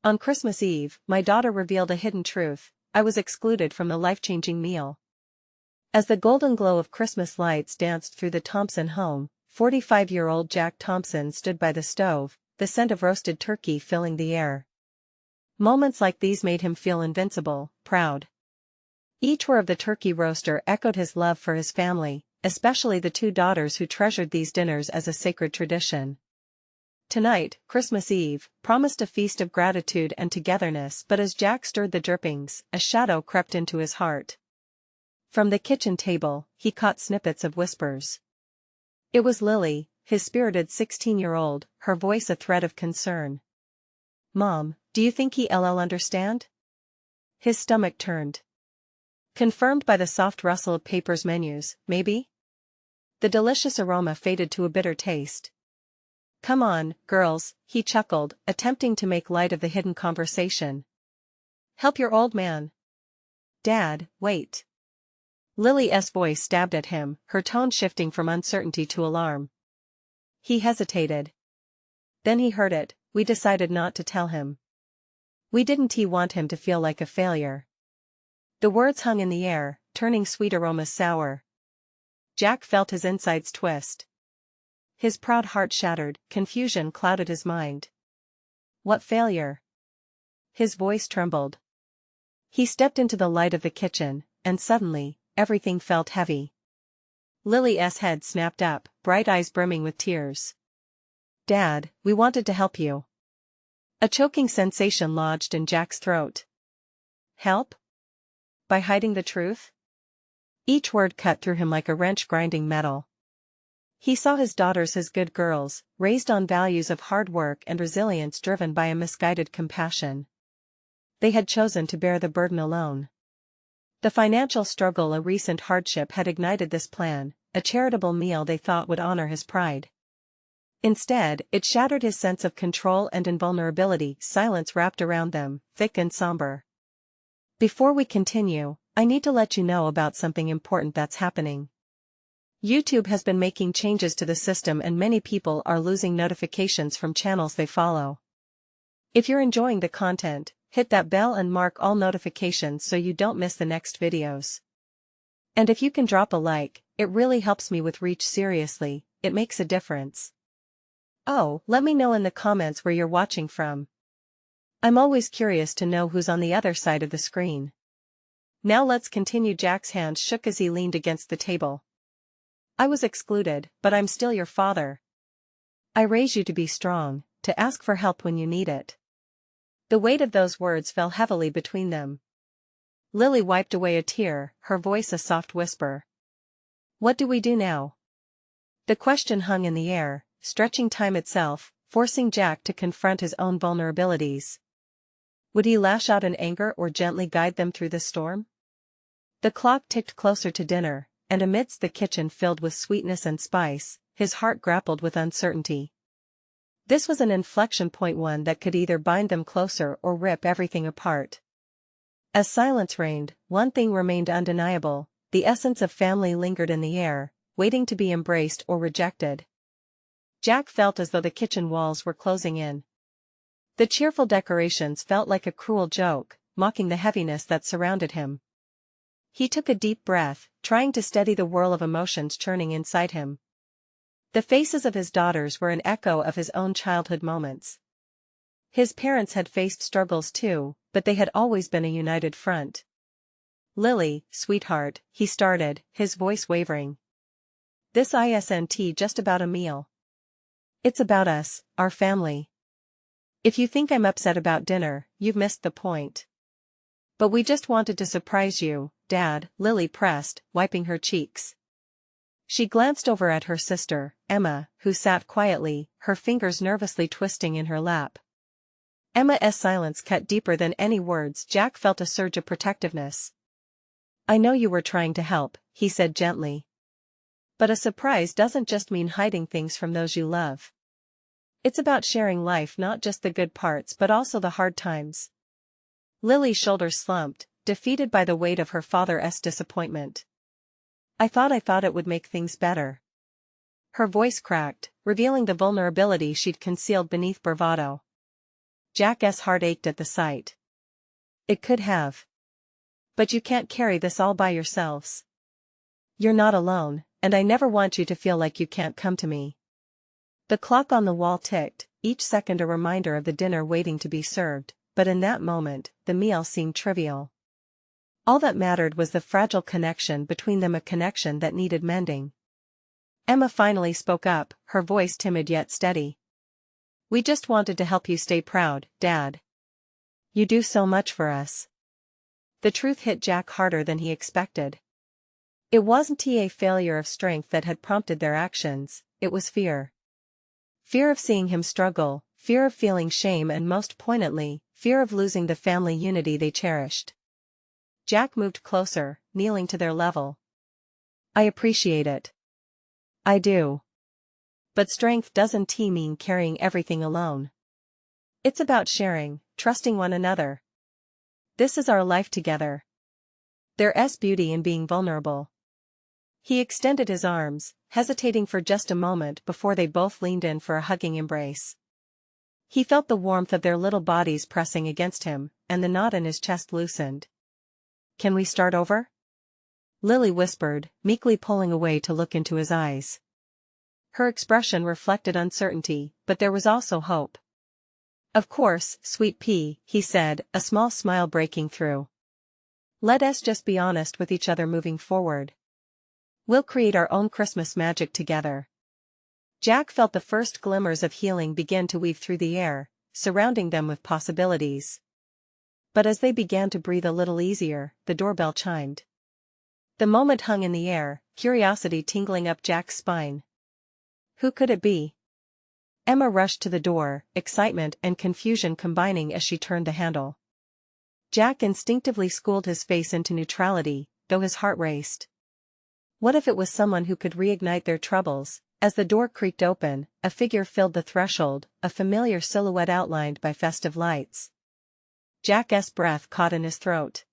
On Christmas Eve, my daughter revealed a hidden truth: I was excluded from the life-changing meal. As the golden glow of Christmas lights danced through the Thompson home, 45-year-old Jack Thompson stood by the stove, the scent of roasted turkey filling the air. Moments like these made him feel invincible, proud. Each whir of the turkey roaster echoed his love for his family, especially the two daughters who treasured these dinners as a sacred tradition. Tonight, Christmas Eve, promised a feast of gratitude and togetherness, but as Jack stirred the drippings, a shadow crept into his heart. From the kitchen table, he caught snippets of whispers. It was Lily, his spirited 16-year-old, her voice a thread of concern. "Mom, do you think he'll understand?" His stomach turned. Confirmed by the soft rustle of Paper's menus, maybe? The delicious aroma faded to a bitter taste. "Come on, girls," he chuckled, attempting to make light of the hidden conversation. "Help your old man." "Dad, wait." Lily's voice stabbed at him, her tone shifting from uncertainty to alarm. He hesitated. Then he heard it: "We decided not to tell him." We didn't want him to feel like a failure. The words hung in the air, turning sweet aromas sour. Jack felt his insides twist. His proud heart shattered, confusion clouded his mind. What failure? His voice trembled. He stepped into the light of the kitchen, and suddenly, everything felt heavy. Lily's head snapped up, bright eyes brimming with tears. "Dad, we wanted to help you." A choking sensation lodged in Jack's throat. Help? By hiding the truth? Each word cut through him like a wrench grinding metal. He saw his daughters as good girls, raised on values of hard work and resilience driven by a misguided compassion. They had chosen to bear the burden alone. The financial struggle, a recent hardship, had ignited this plan, a charitable meal they thought would honor his pride. Instead, it shattered his sense of control and invulnerability. Silence wrapped around them, thick and somber. "Before we continue, I need to let you know about something important that's happening. YouTube has been making changes to the system and many people are losing notifications from channels they follow. If you're enjoying the content, hit that bell and mark all notifications so you don't miss the next videos. And if you can drop a like, it really helps me with reach. Seriously, it makes a difference. Oh, let me know in the comments where you're watching from. I'm always curious to know who's on the other side of the screen. Now let's continue." Jack's hand shook as he leaned against the table. "I was excluded, but I'm still your father. I raise you to be strong, to ask for help when you need it." The weight of those words fell heavily between them. Lily wiped away a tear, her voice a soft whisper. "What do we do now?" The question hung in the air, stretching time itself, forcing Jack to confront his own vulnerabilities. Would he lash out in anger or gently guide them through the storm? The clock ticked closer to dinner, and amidst the kitchen filled with sweetness and spice, his heart grappled with uncertainty. This was an inflection point, one that could either bind them closer or rip everything apart. As silence reigned, one thing remained undeniable: the essence of family lingered in the air, waiting to be embraced or rejected. Jack felt as though the kitchen walls were closing in. The cheerful decorations felt like a cruel joke, mocking the heaviness that surrounded him. He took a deep breath, trying to steady the whirl of emotions churning inside him. The faces of his daughters were an echo of his own childhood moments. His parents had faced struggles too, but they had always been a united front. "Lily, sweetheart," he started, his voice wavering. "This isn't just about a meal. It's about us, our family. If you think I'm upset about dinner, you've missed the point. But we just wanted to surprise you, Dad," Lily pressed, wiping her cheeks. She glanced over at her sister, Emma, who sat quietly, her fingers nervously twisting in her lap. Emma's silence cut deeper than any words. Jack felt a surge of protectiveness. "I know you were trying to help," he said gently. "But a surprise doesn't just mean hiding things from those you love. It's about sharing life, not just the good parts but also the hard times." Lily's shoulders slumped, defeated by the weight of her father's disappointment. I thought it would make things better." Her voice cracked, revealing the vulnerability she'd concealed beneath bravado. Jack's heart ached at the sight. It could have. But you can't carry this all by yourselves. You're not alone, and I never want you to feel like you can't come to me. The clock on the wall ticked, each second a reminder of the dinner waiting to be served, but in that moment, the meal seemed trivial. All that mattered was the fragile connection between them, a connection that needed mending. Emma finally spoke up, her voice timid yet steady. We just wanted to help you stay proud, Dad. You do so much for us. The truth hit Jack harder than he expected. It wasn't a failure of strength that had prompted their actions, it was fear. Fear of seeing him struggle, fear of feeling shame, and most poignantly, fear of losing the family unity they cherished. Jack moved closer, kneeling to their level. I appreciate it. I do. But strength doesn't mean carrying everything alone. It's about sharing, trusting one another. This is our life together. There's beauty in being vulnerable. He extended his arms, hesitating for just a moment before they both leaned in for a hugging embrace. He felt the warmth of their little bodies pressing against him, and the knot in his chest loosened. Can we start over? Lily whispered, meekly pulling away to look into his eyes. Her expression reflected uncertainty, but there was also hope. Of course, sweet pea, he said, a small smile breaking through. Let us just be honest with each other moving forward. We'll create our own Christmas magic together. Jack felt the first glimmers of healing begin to weave through the air, surrounding them with possibilities. But as they began to breathe a little easier, the doorbell chimed. The moment hung in the air, curiosity tingling up Jack's spine. Who could it be? Emma rushed to the door, excitement and confusion combining as she turned the handle. Jack instinctively schooled his face into neutrality, though his heart raced. What if it was someone who could reignite their troubles? As the door creaked open, a figure filled the threshold, a familiar silhouette outlined by festive lights. Jack's breath caught in his throat.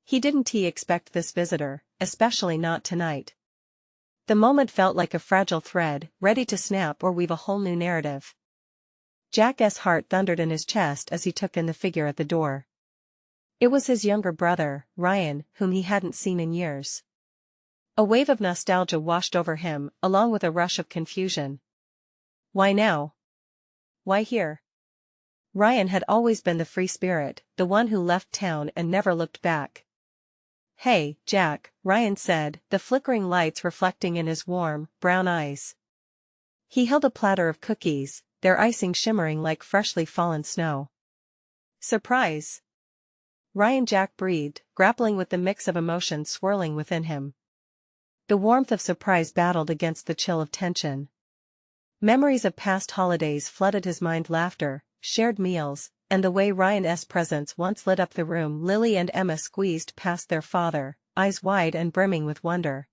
He didn't expect this visitor, especially not tonight. The moment felt like a fragile thread, ready to snap or weave a whole new narrative. Jack's heart thundered in his chest as he took in the figure at the door. It was his younger brother, Ryan, whom he hadn't seen in years. A wave of nostalgia washed over him, along with a rush of confusion. Why now? Why here? Ryan had always been the free spirit, the one who left town and never looked back. Hey, Jack, Ryan said, the flickering lights reflecting in his warm, brown eyes. He held a platter of cookies, their icing shimmering like freshly fallen snow. Surprise! Jack breathed, grappling with the mix of emotions swirling within him. The warmth of surprise battled against the chill of tension. Memories of past holidays flooded his mind, laughter, shared meals, and the way Ryan's presence once lit up the room. Lily and Emma squeezed past their father, eyes wide and brimming with wonder.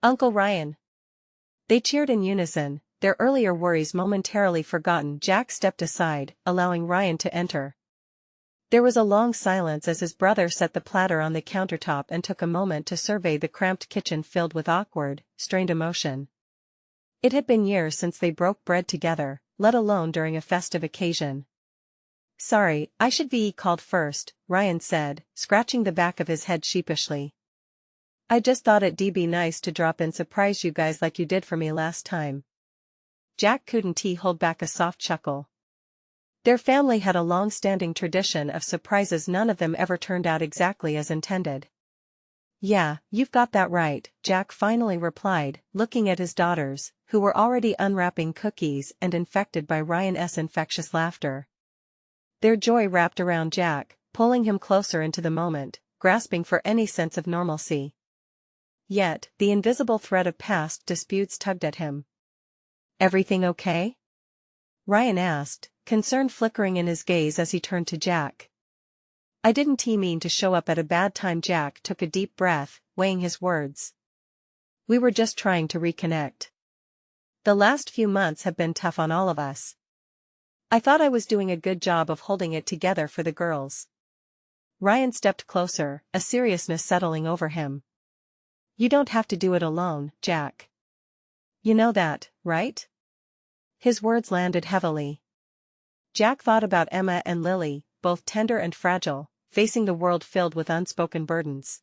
Uncle Ryan! They cheered in unison, their earlier worries momentarily forgotten. Jack stepped aside, allowing Ryan to enter. There was a long silence as his brother set the platter on the countertop and took a moment to survey the cramped kitchen filled with awkward, strained emotion. It had been years since they broke bread together, let alone during a festive occasion. Sorry, I should be called first, Ryan said, scratching the back of his head sheepishly. I just thought it'd be nice to drop in surprise you guys like you did for me last time. Jack couldn't hold back a soft chuckle. Their family had a long-standing tradition of surprises, none of them ever turned out exactly as intended. Yeah, you've got that right, Jack finally replied, looking at his daughters, who were already unwrapping cookies and infected by Ryan's infectious laughter. Their joy wrapped around Jack, pulling him closer into the moment, grasping for any sense of normalcy. Yet, the invisible thread of past disputes tugged at him. Everything okay? Ryan asked, concern flickering in his gaze as he turned to Jack. I didn't mean to show up at a bad time. Jack took a deep breath, weighing his words. We were just trying to reconnect. The last few months have been tough on all of us. I thought I was doing a good job of holding it together for the girls. Ryan stepped closer, a seriousness settling over him. You don't have to do it alone, Jack. You know that, right? His words landed heavily. Jack thought about Emma and Lily, both tender and fragile, facing the world filled with unspoken burdens.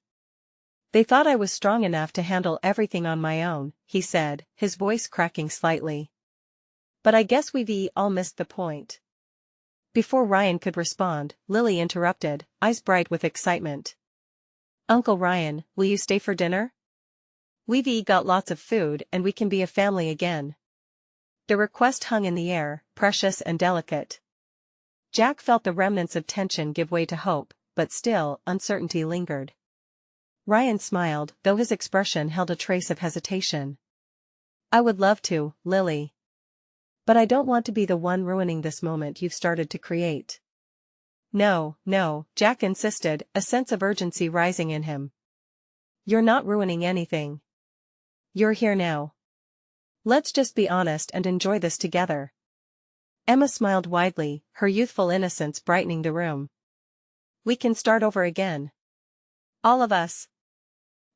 They thought I was strong enough to handle everything on my own, he said, his voice cracking slightly. But I guess we've all missed the point. Before Ryan could respond, Lily interrupted, eyes bright with excitement. Uncle Ryan, will you stay for dinner? We've got lots of food and we can be a family again. The request hung in the air, precious and delicate. Jack felt the remnants of tension give way to hope, but still, uncertainty lingered. Ryan smiled, though his expression held a trace of hesitation. I would love to, Lily. But I don't want to be the one ruining this moment you've started to create. No, Jack insisted, a sense of urgency rising in him. You're not ruining anything. You're here now. Let's just be honest and enjoy this together. Emma smiled widely, her youthful innocence brightening the room. We can start over again. All of us.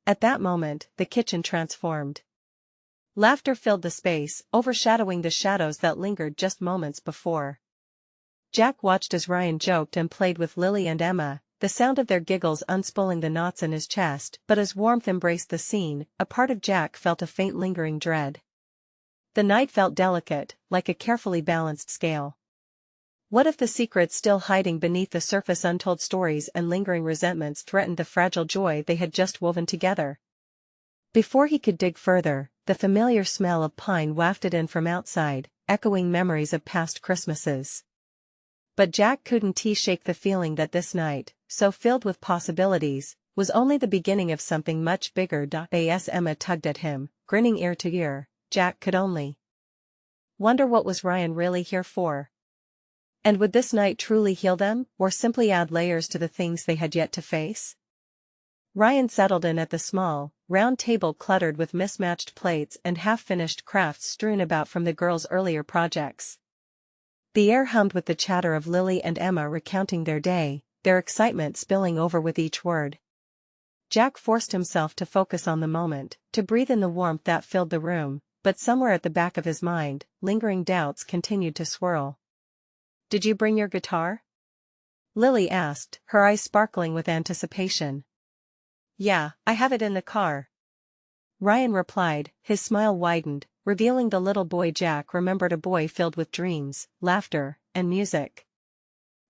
At that moment, the kitchen transformed. Laughter filled the space, overshadowing the shadows that lingered just moments before. Jack watched as Ryan joked and played with Lily and Emma, the sound of their giggles unspooling the knots in his chest, but as warmth embraced the scene, a part of Jack felt a faint lingering dread. The night felt delicate, like a carefully balanced scale. What if the secrets still hiding beneath the surface, untold stories and lingering resentments threatened the fragile joy they had just woven together? Before he could dig further, the familiar smell of pine wafted in from outside, echoing memories of past Christmases. But Jack couldn't shake the feeling that this night, so filled with possibilities, was only the beginning of something much bigger. As Emma tugged at him, grinning ear to ear, Jack could only wonder what was Ryan really here for. And would this night truly heal them, or simply add layers to the things they had yet to face? Ryan settled in at the small, round table cluttered with mismatched plates and half-finished crafts strewn about from the girls' earlier projects. The air hummed with the chatter of Lily and Emma recounting their day, their excitement spilling over with each word. Jack forced himself to focus on the moment, to breathe in the warmth that filled the room, but somewhere at the back of his mind, lingering doubts continued to swirl. Did you bring your guitar? Lily asked, her eyes sparkling with anticipation. Yeah, I have it in the car. Ryan replied, his smile widened, revealing the little boy Jack remembered, a boy filled with dreams, laughter, and music.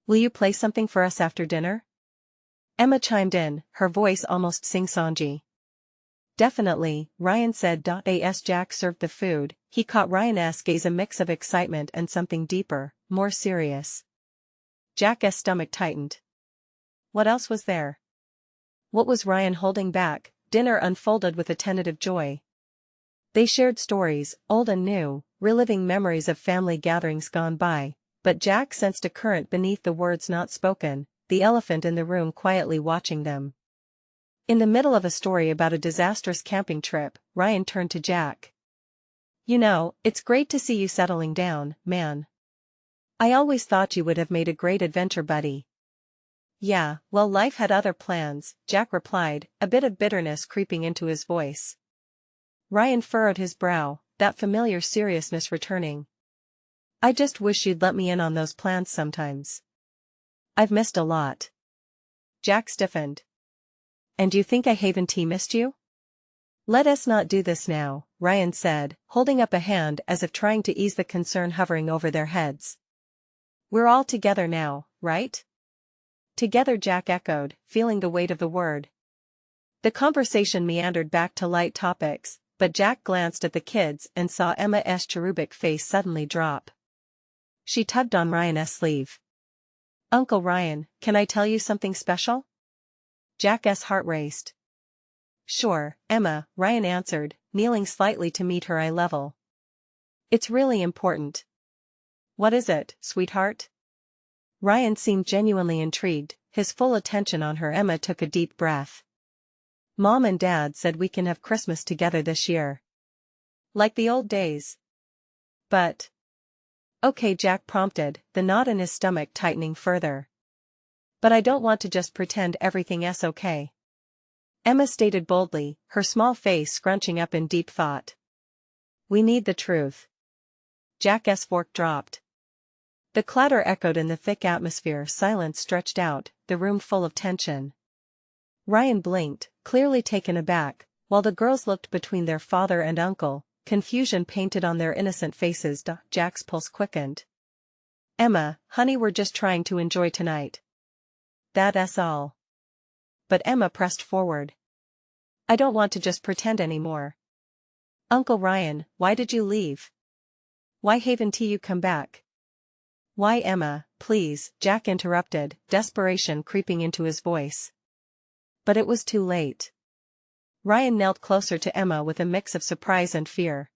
Will you play something for us after dinner? Emma chimed in, her voice almost sing-songy. Definitely, Ryan said. As Jack served the food, he caught Ryan's gaze, a mix of excitement and something deeper, more serious. Jack's stomach tightened. What else was there? What was Ryan holding back? Dinner unfolded with a tentative joy. They shared stories, old and new, reliving memories of family gatherings gone by, but Jack sensed a current beneath the words not spoken, the elephant in the room quietly watching them. In the middle of a story about a disastrous camping trip, Ryan turned to Jack. You know, it's great to see you settling down, man. I always thought you would have made a great adventure buddy. Yeah, well, life had other plans, Jack replied, a bit of bitterness creeping into his voice. Ryan furrowed his brow, that familiar seriousness returning. I just wish you'd let me in on those plans sometimes. I've missed a lot. Jack stiffened. And you think I haven't missed you? Let us not do this now, Ryan said, holding up a hand as if trying to ease the concern hovering over their heads. We're all together now, right? Together, Jack echoed, feeling the weight of the word. The conversation meandered back to light topics, but Jack glanced at the kids and saw Emma's cherubic face suddenly drop. She tugged on Ryan's sleeve. Uncle Ryan, can I tell you something special? Jack's heart raced. Sure, Emma, Ryan answered, kneeling slightly to meet her eye level. It's really important. What is it, sweetheart? Ryan seemed genuinely intrigued, his full attention on her. Emma took a deep breath. Mom and Dad said we can have Christmas together this year. Like the old days. But. Okay, Jack prompted, the knot in his stomach tightening further. But I don't want to just pretend everything's okay. Emma stated boldly, her small face scrunching up in deep thought. We need the truth. Jack's fork dropped. The clatter echoed in the thick atmosphere. Silence stretched out, the room full of tension. Ryan blinked, clearly taken aback, while the girls looked between their father and uncle, confusion painted on their innocent faces. Jack's pulse quickened. "Emma, honey, we're just trying to enjoy tonight. That's all." But Emma pressed forward. "I don't want to just pretend anymore. Uncle Ryan, why did you leave? Why haven't you come back?" "Why, Emma, please," Jack interrupted, desperation creeping into his voice. But it was too late. Ryan knelt closer to Emma with a mix of surprise and fear.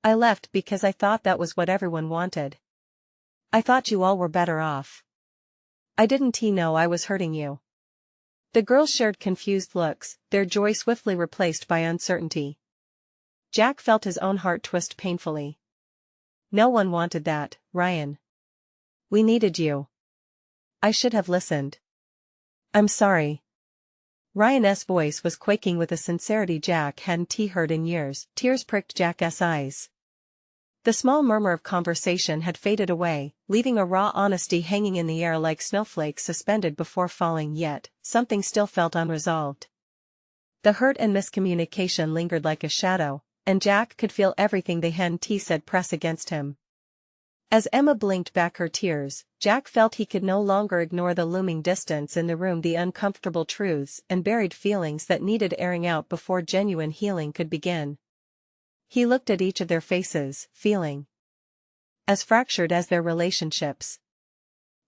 "I left because I thought that was what everyone wanted. I thought you all were better off. I didn't know I was hurting you." The girls shared confused looks, their joy swiftly replaced by uncertainty. Jack felt his own heart twist painfully. "No one wanted that, Ryan. We needed you. I should have listened. I'm sorry." Ryan's voice was quaking with a sincerity Jack hadn't heard in years. Tears pricked Jack's eyes. The small murmur of conversation had faded away, leaving a raw honesty hanging in the air like snowflakes suspended before falling. Yet, something still felt unresolved. The hurt and miscommunication lingered like a shadow, and Jack could feel everything they hadn't said press against him. As Emma blinked back her tears, Jack felt he could no longer ignore the looming distance in the room, the uncomfortable truths and buried feelings that needed airing out before genuine healing could begin. He looked at each of their faces, feeling as fractured as their relationships.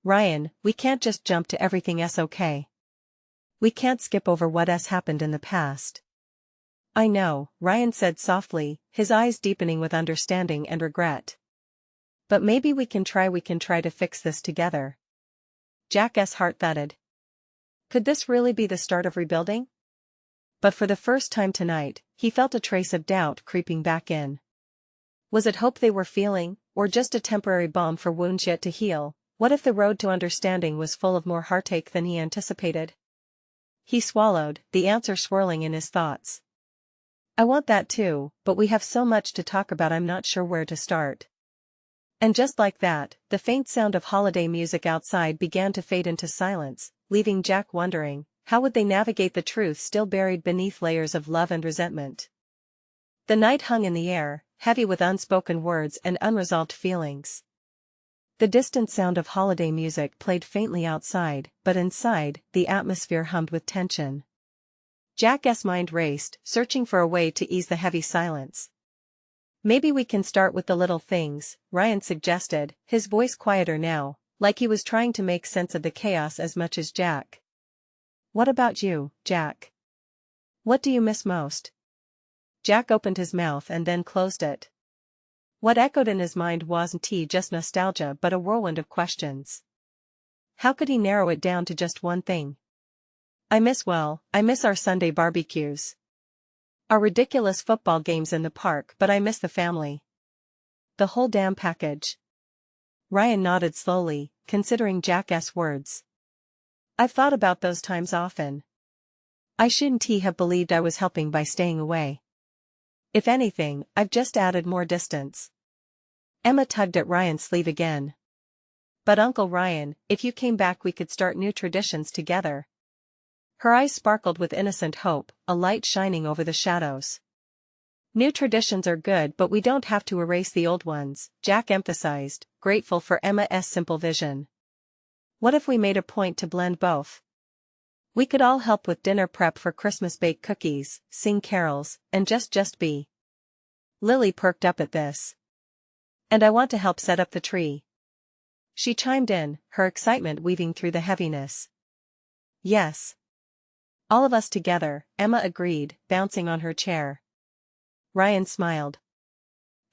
"Ryan, we can't just jump to everything's okay. We can't skip over what's happened in the past." "I know," Ryan said softly, his eyes deepening with understanding and regret. "But maybe we can try to fix this together." Jack's heart thudded. Could this really be the start of rebuilding? But for the first time tonight, he felt a trace of doubt creeping back in. Was it hope they were feeling, or just a temporary balm for wounds yet to heal? What if the road to understanding was full of more heartache than he anticipated? He swallowed, the answer swirling in his thoughts. "I want that too, but we have so much to talk about, I'm not sure where to start." And just like that, the faint sound of holiday music outside began to fade into silence, leaving Jack wondering, how would they navigate the truth still buried beneath layers of love and resentment? The night hung in the air, heavy with unspoken words and unresolved feelings. The distant sound of holiday music played faintly outside, but inside, the atmosphere hummed with tension. Jack's mind raced, searching for a way to ease the heavy silence. "Maybe we can start with the little things," Ryan suggested, his voice quieter now, like he was trying to make sense of the chaos as much as Jack. "What about you, Jack? What do you miss most?" Jack opened his mouth and then closed it. What echoed in his mind wasn't just nostalgia but a whirlwind of questions. How could he narrow it down to just one thing? I miss our Sunday barbecues. Our ridiculous football games in the park, but I miss the family. The whole damn package." Ryan nodded slowly, considering Jack's words. "I've thought about those times often. I shouldn't have believed I was helping by staying away. If anything, I've just added more distance." Emma tugged at Ryan's sleeve again. "But Uncle Ryan, if you came back we could start new traditions together." Her eyes sparkled with innocent hope, a light shining over the shadows. "New traditions are good, but we don't have to erase the old ones," Jack emphasized, grateful for Emma's simple vision. "What if we made a point to blend both? We could all help with dinner prep for Christmas, bake cookies, sing carols, and just be." Lily perked up at this. "And I want to help set up the tree," she chimed in, her excitement weaving through the heaviness. "Yes. All of us together," Emma agreed, bouncing on her chair. Ryan smiled.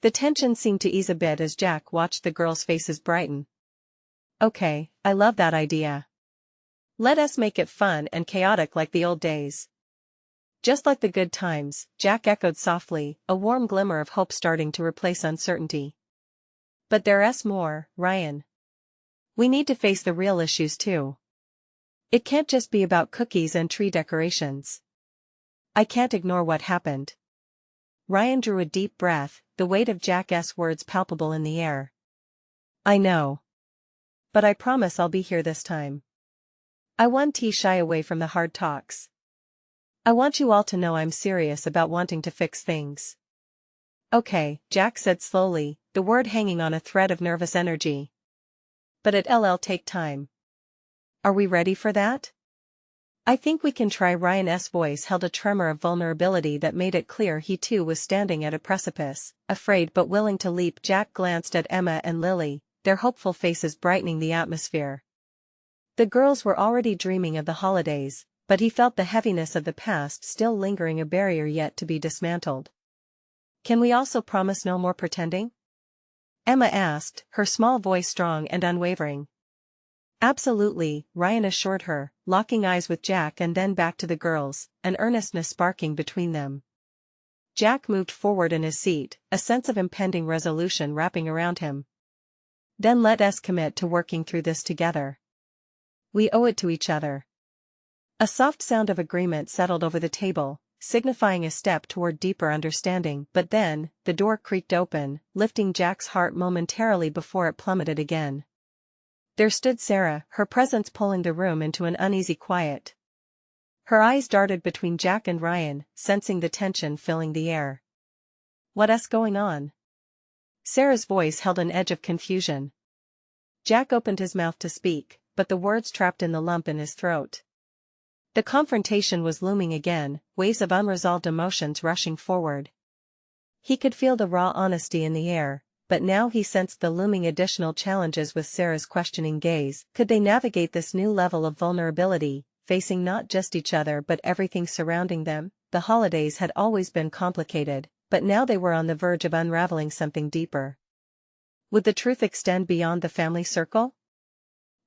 The tension seemed to ease a bit as Jack watched the girls' faces brighten. "Okay, I love that idea. Let us make it fun and chaotic like the old days." "Just like the good times," Jack echoed softly, a warm glimmer of hope starting to replace uncertainty. "But there's more, Ryan. We need to face the real issues too. It can't just be about cookies and tree decorations. I can't ignore what happened." Ryan drew a deep breath, the weight of Jack's words palpable in the air. "I know. But I promise I'll be here this time. I won't shy away from the hard talks. I want you all to know I'm serious about wanting to fix things. Okay, Jack said slowly, the word hanging on a thread of nervous energy. But it'll take time. Are we ready for that? I think we can try. Ryan's voice held a tremor of vulnerability that made it clear he too was standing at a precipice, afraid but willing to leap. Jack glanced at Emma and Lily, their hopeful faces brightening the atmosphere. The girls were already dreaming of the holidays, but he felt the heaviness of the past still lingering, a barrier yet to be dismantled. Can we also promise no more pretending? Emma asked, her small voice strong and unwavering. Absolutely, Ryan assured her, locking eyes with Jack and then back to the girls, an earnestness sparking between them. Jack moved forward in his seat, a sense of impending resolution wrapping around him. Then let us commit to working through this together. We owe it to each other. A soft sound of agreement settled over the table, signifying a step toward deeper understanding. But then, the door creaked open, lifting Jack's heart momentarily before it plummeted again. There stood Sarah, her presence pulling the room into an uneasy quiet. Her eyes darted between Jack and Ryan, sensing the tension filling the air. What's going on? Sarah's voice held an edge of confusion. Jack opened his mouth to speak, but the words trapped in the lump in his throat. The confrontation was looming again, waves of unresolved emotions rushing forward. He could feel the raw honesty in the air, but now he sensed the looming additional challenges with Sarah's questioning gaze. Could they navigate this new level of vulnerability, facing not just each other but everything surrounding them? The holidays had always been complicated, but now they were on the verge of unraveling something deeper. Would the truth extend beyond the family circle?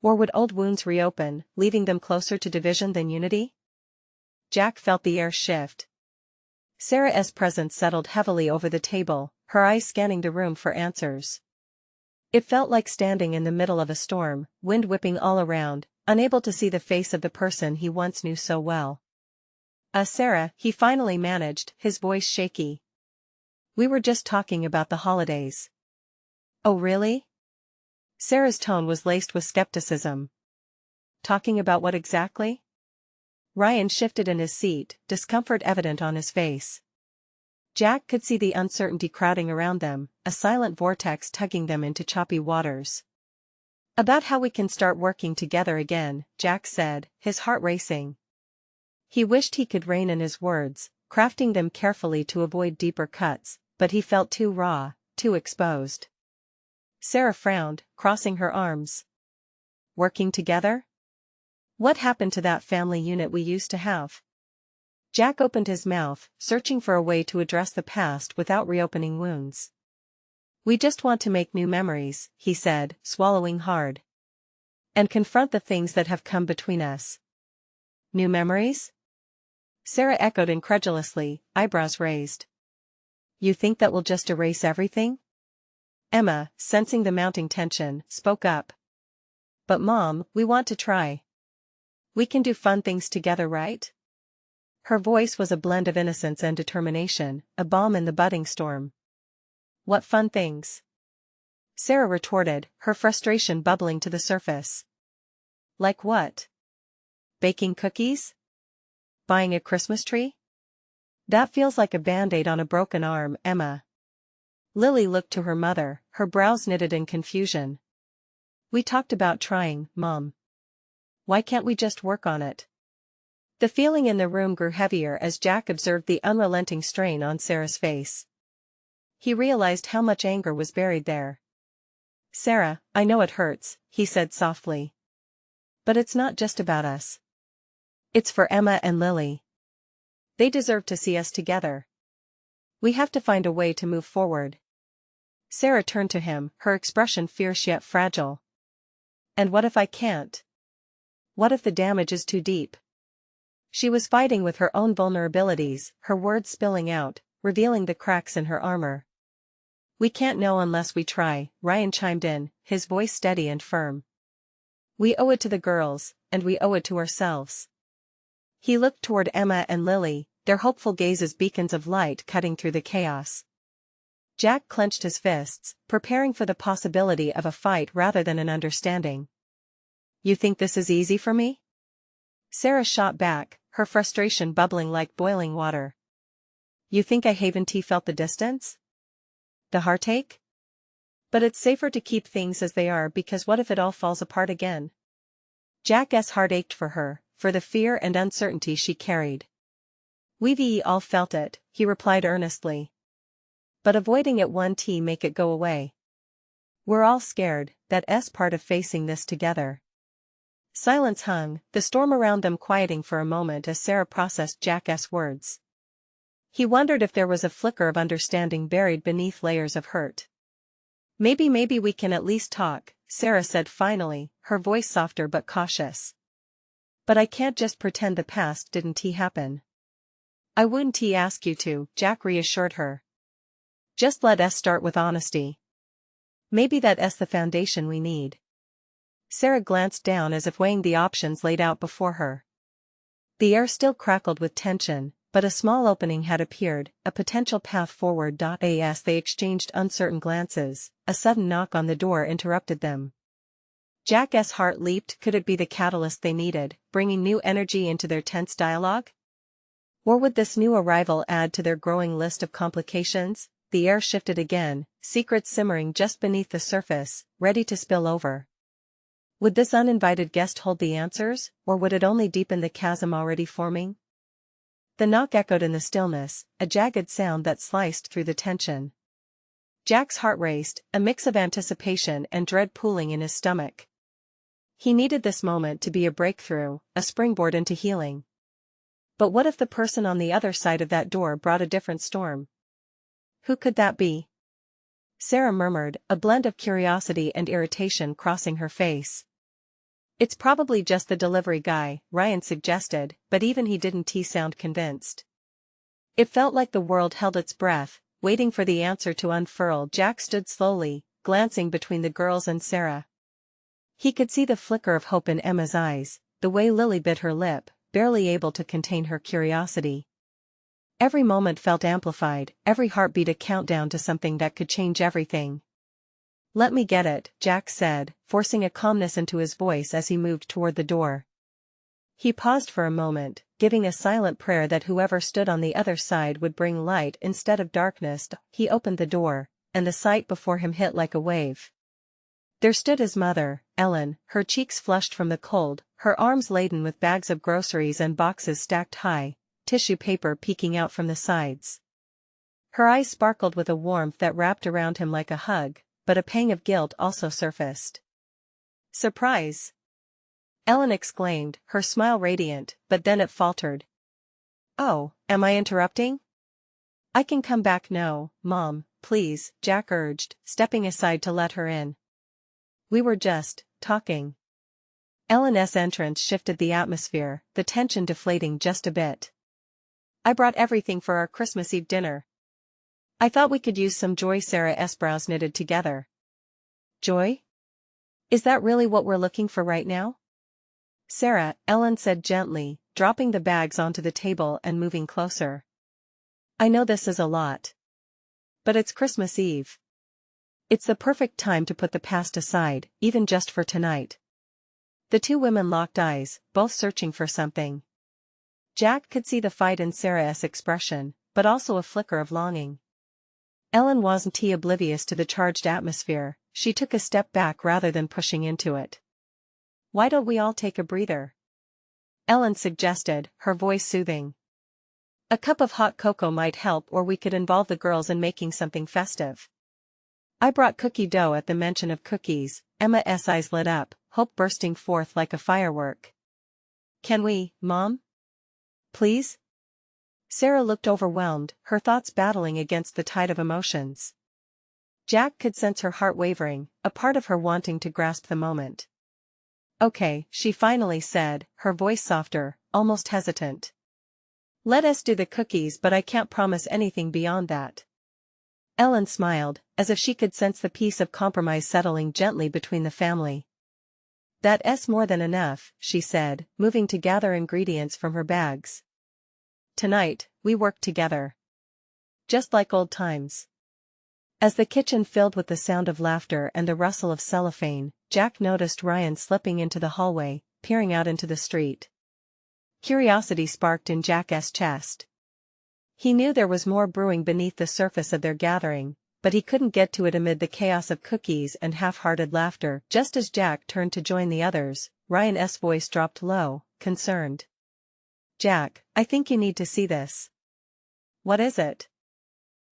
Or would old wounds reopen, leaving them closer to division than unity? Jack felt the air shift. Sarah's presence settled heavily over the table, her eyes scanning the room for answers. It felt like standing in the middle of a storm, wind whipping all around, unable to see the face of the person he once knew so well. Sarah, he finally managed, his voice shaky. We were just talking about the holidays. Oh really? Sarah's tone was laced with skepticism. Talking about what exactly? Ryan shifted in his seat, discomfort evident on his face. Jack could see the uncertainty crowding around them, a silent vortex tugging them into choppy waters. About how we can start working together again, Jack said, his heart racing. He wished he could rein in his words, crafting them carefully to avoid deeper cuts, but he felt too raw, too exposed. Sarah frowned, crossing her arms. Working together? What happened to that family unit we used to have? Jack opened his mouth, searching for a way to address the past without reopening wounds. We just want to make new memories, he said, swallowing hard. And confront the things that have come between us. New memories? Sarah echoed incredulously, eyebrows raised. You think that will just erase everything? Emma, sensing the mounting tension, spoke up. But Mom, we want to try. We can do fun things together, right? Her voice was a blend of innocence and determination, a balm in the budding storm. What fun things? Sarah retorted, her frustration bubbling to the surface. Like what? Baking cookies? Buying a Christmas tree? That feels like a band-aid on a broken arm, Emma. Lily looked to her mother, her brows knitted in confusion. We talked about trying, Mom. Why can't we just work on it? The feeling in the room grew heavier as Jack observed the unrelenting strain on Sarah's face. He realized how much anger was buried there. Sarah, I know it hurts, he said softly. But it's not just about us. It's for Emma and Lily. They deserve to see us together. We have to find a way to move forward. Sarah turned to him, her expression fierce yet fragile. And what if I can't? What if the damage is too deep? She was fighting with her own vulnerabilities, her words spilling out, revealing the cracks in her armor. We can't know unless we try, Ryan chimed in, his voice steady and firm. We owe it to the girls, and we owe it to ourselves. He looked toward Emma and Lily, their hopeful gazes beacons of light cutting through the chaos. Jack clenched his fists, preparing for the possibility of a fight rather than an understanding. You think this is easy for me? Sarah shot back, her frustration bubbling like boiling water. You think I haven't felt the distance? The heartache? But it's safer to keep things as they are because what if it all falls apart again? Jack's heart ached for her, for the fear and uncertainty she carried. We've all felt it, he replied earnestly. But avoiding it won't make it go away. We're all scared, that's part of facing this together. Silence hung, the storm around them quieting for a moment as Sarah processed Jack's words. He wondered if there was a flicker of understanding buried beneath layers of hurt. Maybe we can at least talk, Sarah said finally, her voice softer but cautious. But I can't just pretend the past didn't happen. I wouldn't ask you to, Jack reassured her. Just let us start with honesty. Maybe that's the foundation we need. Sarah glanced down as if weighing the options laid out before her. The air still crackled with tension, but a small opening had appeared, a potential path forward. As they exchanged uncertain glances, a sudden knock on the door interrupted them. Jack's heart leaped. Could it be the catalyst they needed, bringing new energy into their tense dialogue? Or would this new arrival add to their growing list of complications? The air shifted again, secrets simmering just beneath the surface, ready to spill over. Would this uninvited guest hold the answers, or would it only deepen the chasm already forming? The knock echoed in the stillness, a jagged sound that sliced through the tension. Jack's heart raced, a mix of anticipation and dread pooling in his stomach. He needed this moment to be a breakthrough, a springboard into healing. But what if the person on the other side of that door brought a different storm? Who could that be? Sarah murmured, a blend of curiosity and irritation crossing her face. It's probably just the delivery guy, Ryan suggested, but even he didn't sound convinced. It felt like the world held its breath, waiting for the answer to unfurl. Jack stood slowly, glancing between the girls and Sarah. He could see the flicker of hope in Emma's eyes, the way Lily bit her lip, barely able to contain her curiosity. Every moment felt amplified, every heartbeat a countdown to something that could change everything. Let me get it, Jack said, forcing a calmness into his voice as he moved toward the door. He paused for a moment, giving a silent prayer that whoever stood on the other side would bring light instead of darkness. He opened the door, and the sight before him hit like a wave. There stood his mother, Ellen, her cheeks flushed from the cold, her arms laden with bags of groceries and boxes stacked high, tissue paper peeking out from the sides. Her eyes sparkled with a warmth that wrapped around him like a hug, but a pang of guilt also surfaced. Surprise! Ellen exclaimed, her smile radiant, but then it faltered. Oh, am I interrupting? I can come back now, Mom, please, Jack urged, stepping aside to let her in. We were just talking. Ellen's entrance shifted the atmosphere, the tension deflating just a bit. I brought everything for our Christmas Eve dinner. I thought we could use some joy. Sarah's brows knitted together. Joy? Is that really what we're looking for right now? Sarah, Ellen said gently, dropping the bags onto the table and moving closer. I know this is a lot. But it's Christmas Eve. It's the perfect time to put the past aside, even just for tonight. The two women locked eyes, both searching for something. Jack could see the fight in Sarah's expression, but also a flicker of longing. Ellen wasn't oblivious to the charged atmosphere. She took a step back rather than pushing into it. Why don't we all take a breather? Ellen suggested, her voice soothing. A cup of hot cocoa might help, or we could involve the girls in making something festive. I brought cookie dough. At the mention of cookies, Emma's eyes lit up, hope bursting forth like a firework. Can we, Mom? Please? Sarah looked overwhelmed, her thoughts battling against the tide of emotions. Jack could sense her heart wavering, a part of her wanting to grasp the moment. Okay, she finally said, her voice softer, almost hesitant. Let us do the cookies, but I can't promise anything beyond that. Ellen smiled, as if she could sense the peace of compromise settling gently between the family. That's more than enough, she said, moving to gather ingredients from her bags. Tonight, we work together. Just like old times. As the kitchen filled with the sound of laughter and the rustle of cellophane, Jack noticed Ryan slipping into the hallway, peering out into the street. Curiosity sparked in Jack's chest. He knew there was more brewing beneath the surface of their gathering, but he couldn't get to it amid the chaos of cookies and half-hearted laughter. Just as Jack turned to join the others, Ryan's voice dropped low, concerned. "Jack, I think you need to see this." "What is it?"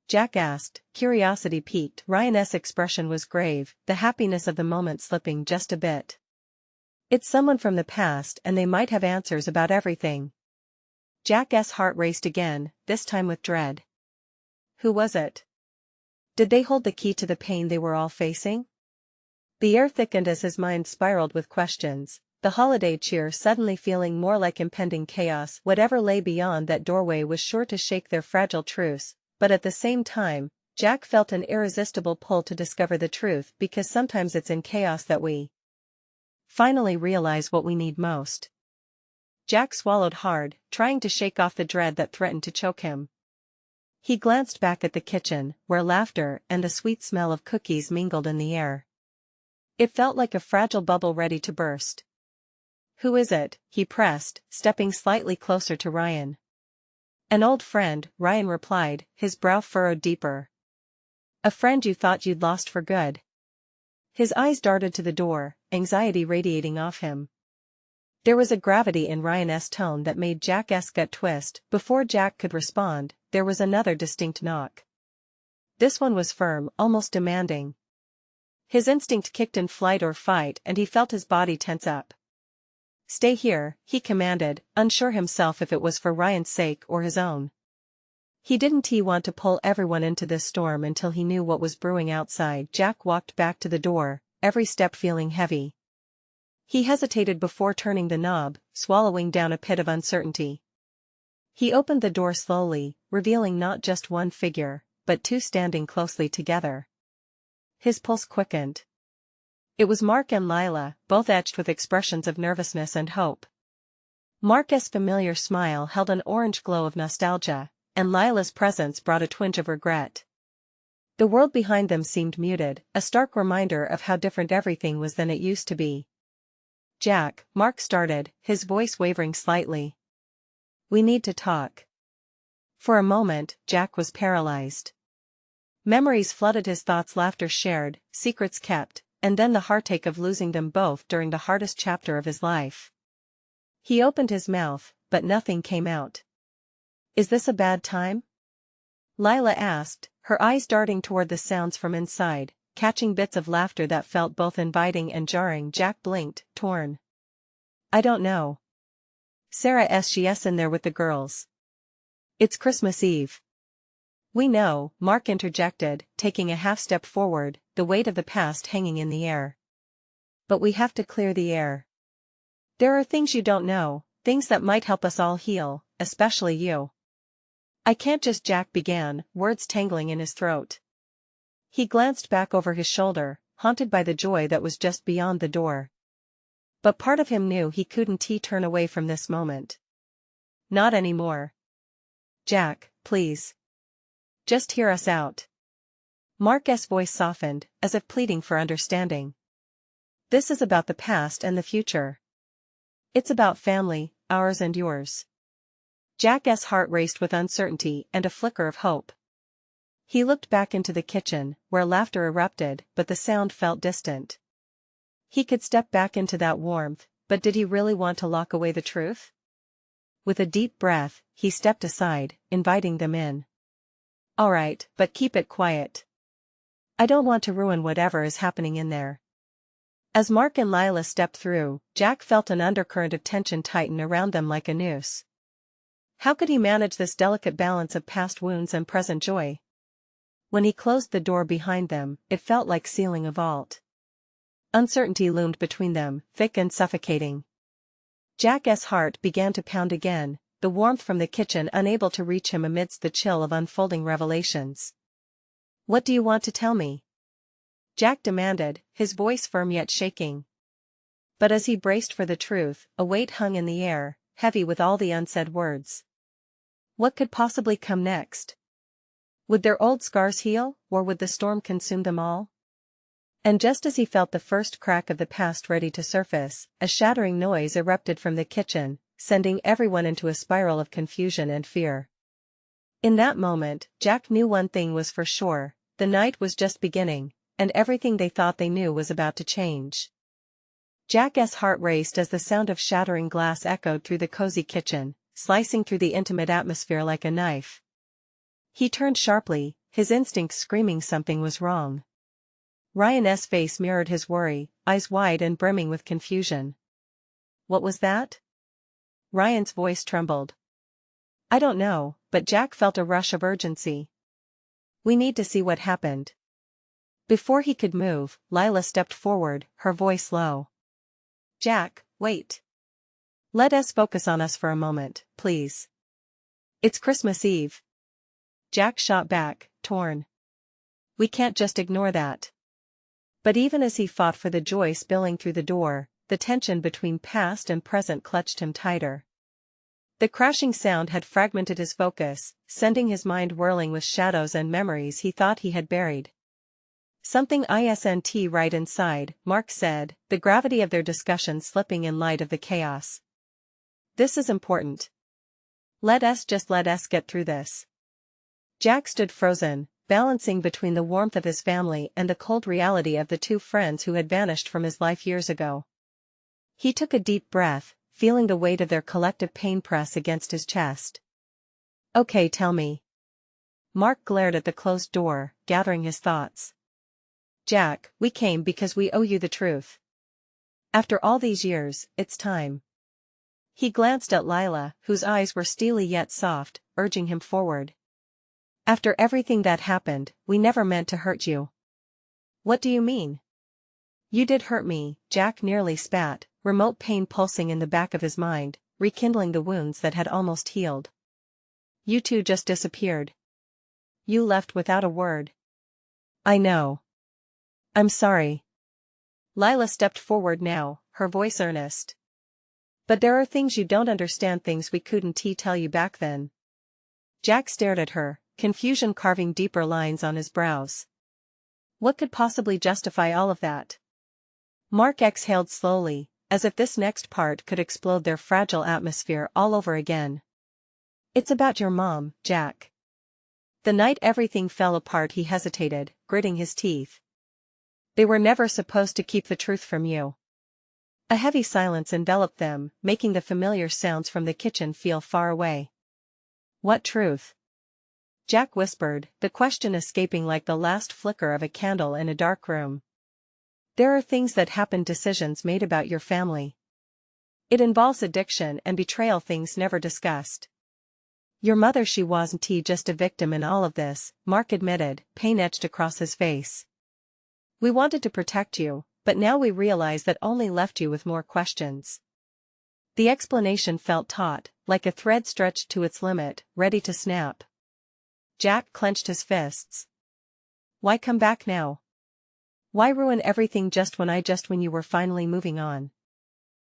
Jack asked, curiosity piqued. Ryan's expression was grave, the happiness of the moment slipping just a bit. "It's someone from the past and they might have answers about everything." Jack's heart raced again, this time with dread. Who was it? Did they hold the key to the pain they were all facing? The air thickened as his mind spiraled with questions, the holiday cheer suddenly feeling more like impending chaos. Whatever lay beyond that doorway was sure to shake their fragile truce, but at the same time, Jack felt an irresistible pull to discover the truth because sometimes it's in chaos that we finally realize what we need most. Jack swallowed hard, trying to shake off the dread that threatened to choke him. He glanced back at the kitchen, where laughter and the sweet smell of cookies mingled in the air. It felt like a fragile bubble ready to burst. "Who is it?" he pressed, stepping slightly closer to Ryan. "An old friend," Ryan replied, his brow furrowed deeper. "A friend you thought you'd lost for good." His eyes darted to the door, anxiety radiating off him. There was a gravity in Ryan's tone that made Jack's gut twist. Before Jack could respond, there was another distinct knock. This one was firm, almost demanding. His instinct kicked in flight or fight and he felt his body tense up. "Stay here," he commanded, unsure himself if it was for Ryan's sake or his own. He didn't want to pull everyone into this storm until he knew what was brewing outside. Jack walked back to the door, every step feeling heavy. He hesitated before turning the knob, swallowing down a pit of uncertainty. He opened the door slowly, revealing not just one figure, but two standing closely together. His pulse quickened. It was Mark and Lila, both etched with expressions of nervousness and hope. Mark's familiar smile held an orange glow of nostalgia, and Lila's presence brought a twinge of regret. The world behind them seemed muted, a stark reminder of how different everything was than it used to be. "Jack," Mark started, his voice wavering slightly. "We need to talk." For a moment, Jack was paralyzed. Memories flooded his thoughts, laughter shared, secrets kept, and then the heartache of losing them both during the hardest chapter of his life. He opened his mouth, but nothing came out. "Is this a bad time?" Lila asked, her eyes darting toward the sounds from inside, catching bits of laughter that felt both inviting and jarring. Jack blinked, torn. "I don't know. She's in there with the girls. It's Christmas Eve." "We know," Mark interjected, taking a half step forward, the weight of the past hanging in the air. "But we have to clear the air. There are things you don't know, things that might help us all heal, especially you." "I can't just," Jack began, words tangling in his throat. He glanced back over his shoulder, haunted by the joy that was just beyond the door. But part of him knew he couldn't turn away from this moment. Not anymore. "Jack, please. Just hear us out." Mark's voice softened, as if pleading for understanding. "This is about the past and the future. It's about family, ours and yours." Jack's heart raced with uncertainty and a flicker of hope. He looked back into the kitchen, where laughter erupted, but the sound felt distant. He could step back into that warmth, but did he really want to lock away the truth? With a deep breath, he stepped aside, inviting them in. "All right, but keep it quiet. I don't want to ruin whatever is happening in there." As Mark and Lila stepped through, Jack felt an undercurrent of tension tighten around them like a noose. How could he manage this delicate balance of past wounds and present joy? When he closed the door behind them, it felt like sealing a vault. Uncertainty loomed between them, thick and suffocating. Jack's heart began to pound again, the warmth from the kitchen unable to reach him amidst the chill of unfolding revelations. "What do you want to tell me?" Jack demanded, his voice firm yet shaking. But as he braced for the truth, a weight hung in the air, heavy with all the unsaid words. What could possibly come next? Would their old scars heal, or would the storm consume them all? And just as he felt the first crack of the past ready to surface, a shattering noise erupted from the kitchen, sending everyone into a spiral of confusion and fear. In that moment, Jack knew one thing was for sure: the night was just beginning, and everything they thought they knew was about to change. Jack's heart raced as the sound of shattering glass echoed through the cozy kitchen, slicing through the intimate atmosphere like a knife. He turned sharply, his instincts screaming something was wrong. Ryan's face mirrored his worry, eyes wide and brimming with confusion. "What was that?" Ryan's voice trembled. "I don't know," but Jack felt a rush of urgency. "We need to see what happened." Before he could move, Lila stepped forward, her voice low. "Jack, wait. Let us focus on us for a moment, please. It's Christmas Eve." Jack shot back, torn. "We can't just ignore that." But even as he fought for the joy spilling through the door, the tension between past and present clutched him tighter. The crashing sound had fragmented his focus, sending his mind whirling with shadows and memories he thought he had buried. "Something isn't right inside," Mark said, the gravity of their discussion slipping in light of the chaos. "This is important. Let us get through this." Jack stood frozen, balancing between the warmth of his family and the cold reality of the two friends who had vanished from his life years ago. He took a deep breath, feeling the weight of their collective pain press against his chest. "Okay, tell me." Mark glared at the closed door, gathering his thoughts. "Jack, we came because we owe you the truth. After all these years, it's time." He glanced at Lila, whose eyes were steely yet soft, urging him forward. "After everything that happened, we never meant to hurt you." "What do you mean?" "You did hurt me," Jack nearly spat, remote pain pulsing in the back of his mind, rekindling the wounds that had almost healed. "You two just disappeared. You left without a word." "I know. I'm sorry." Lila stepped forward now, her voice earnest. "But there are things you don't understand, things we couldn't tell you back then." Jack stared at her, confusion carving deeper lines on his brows. What could possibly justify all of that? Mark exhaled slowly, as if this next part could explode their fragile atmosphere all over again. "It's about your mom, Jack." The night everything fell apart, he hesitated, gritting his teeth. "They were never supposed to keep the truth from you." A heavy silence enveloped them, making the familiar sounds from the kitchen feel far away. "What truth?" Jack whispered, the question escaping like the last flicker of a candle in a dark room. "There are things that happen, decisions made about your family. It involves addiction and betrayal, things never discussed. Your mother, she wasn't just a victim in all of this," Mark admitted, pain etched across his face. "We wanted to protect you, but now we realize that only left you with more questions." The explanation felt taut, like a thread stretched to its limit, ready to snap. Jack clenched his fists. "Why come back now? Why ruin everything just when you were finally moving on?"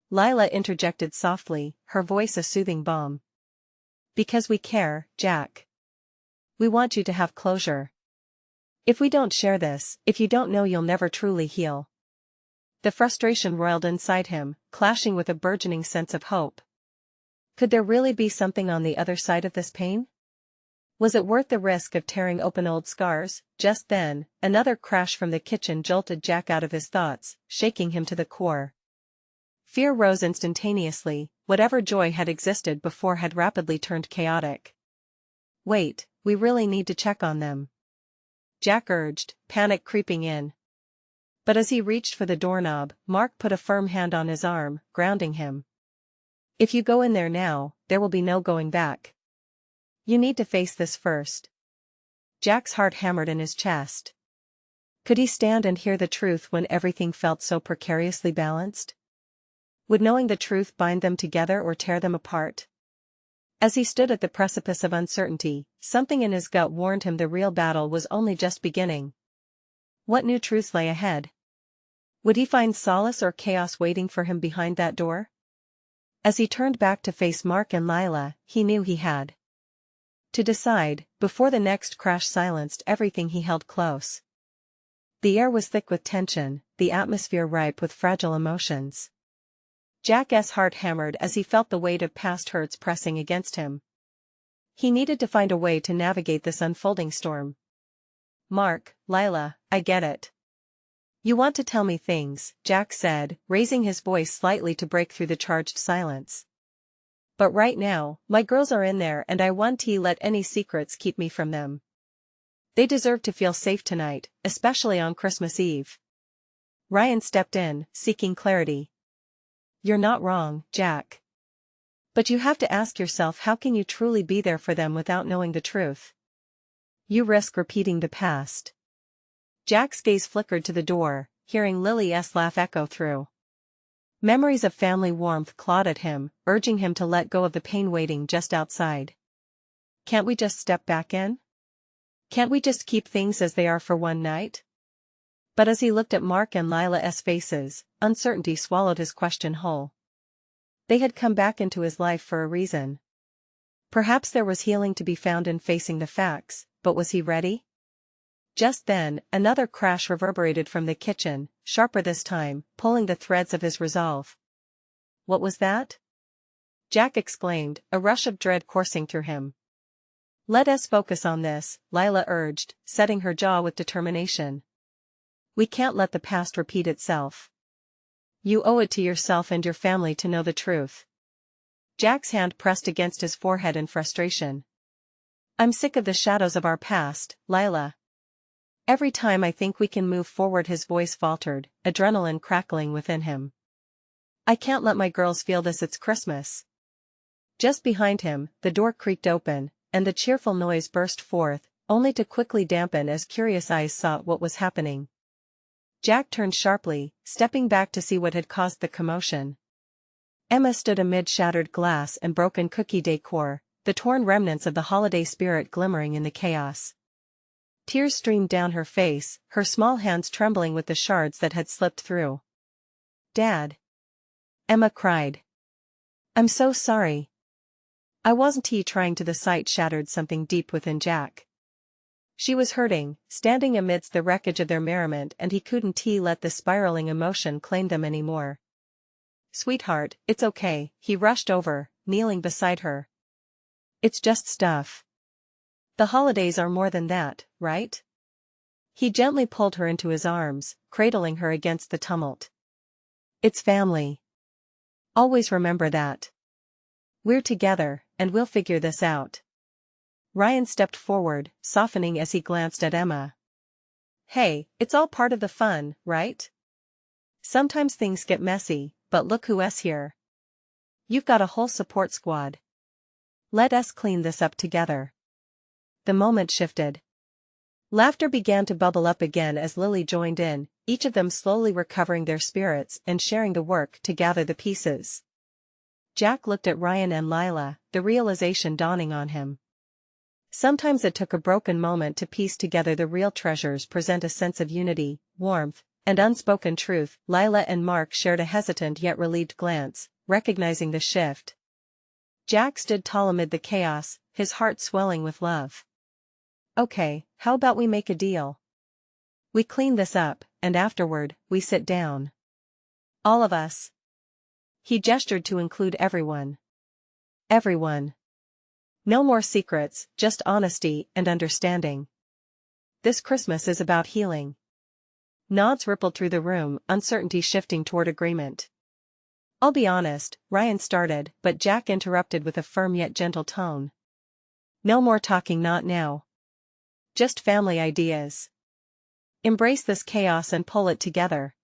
Lila interjected softly, her voice a soothing balm. "Because we care, Jack. We want you to have closure. If we don't share this, if you don't know, you'll never truly heal." The frustration roiled inside him, clashing with a burgeoning sense of hope. Could there really be something on the other side of this pain? Was it worth the risk of tearing open old scars? Just then, another crash from the kitchen jolted Jack out of his thoughts, shaking him to the core. Fear rose instantaneously, whatever joy had existed before had rapidly turned chaotic. "Wait, we really need to check on them," Jack urged, panic creeping in. But as he reached for the doorknob, Mark put a firm hand on his arm, grounding him. "If you go in there now, there will be no going back. You need to face this first." Jack's heart hammered in his chest. Could he stand and hear the truth when everything felt so precariously balanced? Would knowing the truth bind them together or tear them apart? As he stood at the precipice of uncertainty, something in his gut warned him the real battle was only just beginning. What new truths lay ahead? Would he find solace or chaos waiting for him behind that door? As he turned back to face Mark and Lila, he knew he had to decide, before the next crash silenced everything he held close. The air was thick with tension, the atmosphere ripe with fragile emotions. Jack's heart hammered as he felt the weight of past hurts pressing against him. He needed to find a way to navigate this unfolding storm. "Mark, Lila, I get it. You want to tell me things," Jack said, raising his voice slightly to break through the charged silence. "But right now, my girls are in there and I won't let any secrets keep me from them. They deserve to feel safe tonight, especially on Christmas Eve." Ryan stepped in, seeking clarity. "You're not wrong, Jack. But you have to ask yourself, how can you truly be there for them without knowing the truth? You risk repeating the past." Jack's gaze flickered to the door, hearing Lily's laugh echo through. Memories of family warmth clawed at him, urging him to let go of the pain waiting just outside. "Can't we just step back in? Can't we just keep things as they are for one night?" But as he looked at Mark and Lila's faces, uncertainty swallowed his question whole. They had come back into his life for a reason. Perhaps there was healing to be found in facing the facts, but was he ready? Just then, another crash reverberated from the kitchen, sharper this time, pulling the threads of his resolve. "What was that?" Jack exclaimed, a rush of dread coursing through him. "Let us focus on this," Lila urged, setting her jaw with determination. "We can't let the past repeat itself. You owe it to yourself and your family to know the truth." Jack's hand pressed against his forehead in frustration. "I'm sick of the shadows of our past, Lila. Every time I think we can move forward." His voice faltered, adrenaline crackling within him. "I can't let my girls feel this. It's Christmas." Just behind him, the door creaked open, and the cheerful noise burst forth, only to quickly dampen as curious eyes saw what was happening. Jack turned sharply, stepping back to see what had caused the commotion. Emma stood amid shattered glass and broken cookie decor, the torn remnants of the holiday spirit glimmering in the chaos. Tears streamed down her face, her small hands trembling with the shards that had slipped through. "Dad!" Emma cried. "I'm so sorry. I wasn't trying to." The sight shattered something deep within Jack. She was hurting, standing amidst the wreckage of their merriment, and he couldn't let the spiraling emotion claim them anymore. "Sweetheart, it's okay," he rushed over, kneeling beside her. "It's just stuff. The holidays are more than that, right?" He gently pulled her into his arms, cradling her against the tumult. "It's family. Always remember that. We're together, and we'll figure this out." Ryan stepped forward, softening as he glanced at Emma. "Hey, it's all part of the fun, right? Sometimes things get messy, but look who's here. You've got a whole support squad. Let us clean this up together." The moment shifted. Laughter began to bubble up again as Lily joined in, each of them slowly recovering their spirits and sharing the work to gather the pieces. Jack looked at Ryan and Lila, the realization dawning on him. Sometimes it took a broken moment to piece together the real treasures. Present a sense of unity, warmth, and unspoken truth. Lila and Mark shared a hesitant yet relieved glance, recognizing the shift. Jack stood tall amid the chaos, his heart swelling with love. "Okay, how about we make a deal? We clean this up, and afterward, we sit down. All of us." He gestured to include everyone. "Everyone. No more secrets, just honesty and understanding. This Christmas is about healing." Nods rippled through the room, uncertainty shifting toward agreement. "I'll be honest," Ryan started, but Jack interrupted with a firm yet gentle tone. "No more talking, not now. Just family ideas. Embrace this chaos and pull it together.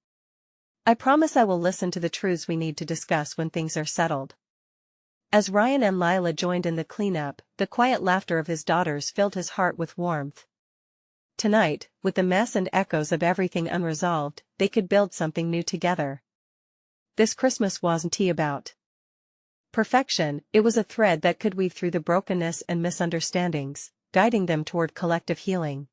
I promise I will listen to the truths we need to discuss when things are settled." As Ryan and Lila joined in the cleanup, the quiet laughter of his daughters filled his heart with warmth. Tonight, with the mess and echoes of everything unresolved, they could build something new together. This Christmas wasn't about perfection, it was a thread that could weave through the brokenness and misunderstandings, guiding them toward collective healing.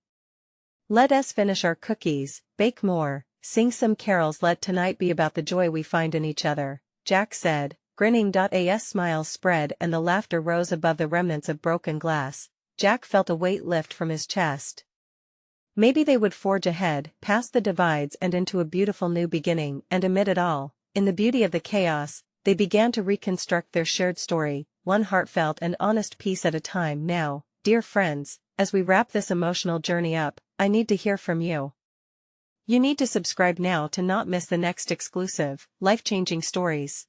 "Let us finish our cookies, bake more, sing some carols. Let tonight be about the joy we find in each other," Jack said, grinning. As smiles spread and the laughter rose above the remnants of broken glass, Jack felt a weight lift from his chest. Maybe they would forge ahead, past the divides and into a beautiful new beginning, and amid it all, in the beauty of the chaos, they began to reconstruct their shared story, one heartfelt and honest piece at a time. Now, dear friends, as we wrap this emotional journey up, I need to hear from you. You need to subscribe now to not miss the next exclusive, life-changing stories.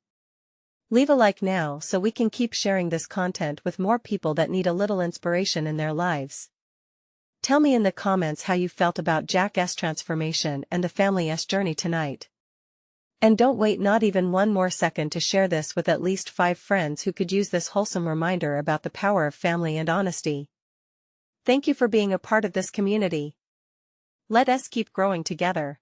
Leave a like now so we can keep sharing this content with more people that need a little inspiration in their lives. Tell me in the comments how you felt about Jack's transformation and the family's journey tonight. And don't wait not even one more second to share this with at least 5 friends who could use this wholesome reminder about the power of family and honesty. Thank you for being a part of this community. Let us keep growing together.